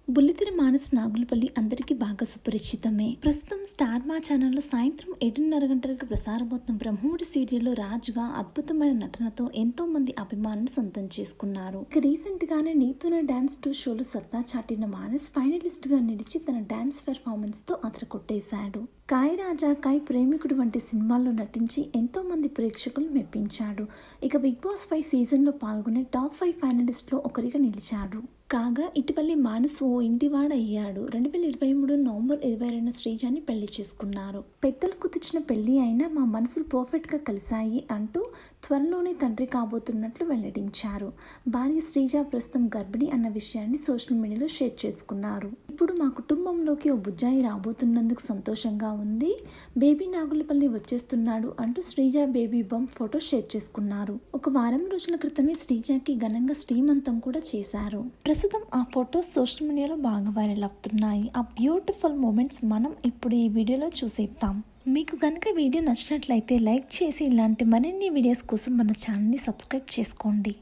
బుల్లితెర మానస్ నాగులపల్లి అందరికీ బాగా సుపరిచితమే. ప్రస్తుతం స్టార్ మా ఛానల్లో సాయంత్రం 7:30 గంటలకు ప్రసారమవుతున్న బ్రహ్మముడి సీరియల్లో రాజుగా అద్భుతమైన నటనతో ఎంతో మంది అభిమానులు సొంతం చేసుకున్నారు. ఇక రీసెంట్ గానే నీతోనే డాన్స్ 2 షోలు సత్తా చాటిన మానస్ ఫైనలిస్ట్ గా నిలిచి తన డాన్స్ పెర్ఫార్మెన్స్ తో అదరకొట్టేశాడు. కాయ్ రాజా కాయ్ ప్రేమికుడు వంటి సినిమాల్లో నటించి ఎంతో మంది ప్రేక్షకులు మెప్పించాడు. ఇక బిగ్ బాస్ 5 సీజన్లో పాల్గొనే టాప్ 5 ఫైనలిస్ట్ లో ఒకరిగా నిలిచాడు. కాగా ఇటీవల మానస్ ఓ ఇంటివాడ అయ్యాడు. 2023 నవంబర్ 22న శ్రీజాని పెళ్లి చేసుకున్నారు. పెద్దలు కుదిర్చిన పెళ్లి అయినా మా మనసులు పర్ఫెక్ట్ గా కలిశాయి అంటూ త్వరలోనే తండ్రి కాబోతున్నట్లు వెల్లడించారు. భార్య శ్రీజ ప్రస్తుతం గర్భిణి అన్న విషయాన్ని సోషల్ మీడియాలో షేర్ చేసుకున్నారు. ఇప్పుడు మా కుటుంబంలోకి ఓ బుజ్జాయి రాబోతున్నందుకు సంతోషంగా ఉంది. బేబీ నాగులపల్లి వచ్చేస్తున్నాడు అంటూ Sreeja baby bump photo share చేసుకున్నారు. ఒక వారం రోజుల క్రితమే శ్రీజకి ఘనంగా శ్రీమంతం కూడా చేశారు. ప్రస్తుతం ఆ ఫొటోస్ సోషల్ మీడియాలో బాగా వైరల్ అవుతున్నాయి. ఆ బ్యూటిఫుల్ మూమెంట్స్ మనం ఇప్పుడు ఈ వీడియోలో చూసేద్దాం. మీకు కనుక వీడియో నచ్చినట్లయితే లైక్ చేసి ఇలాంటి మరిన్ని వీడియోస్ కోసం మన ఛానల్ని సబ్స్క్రైబ్ చేసుకోండి.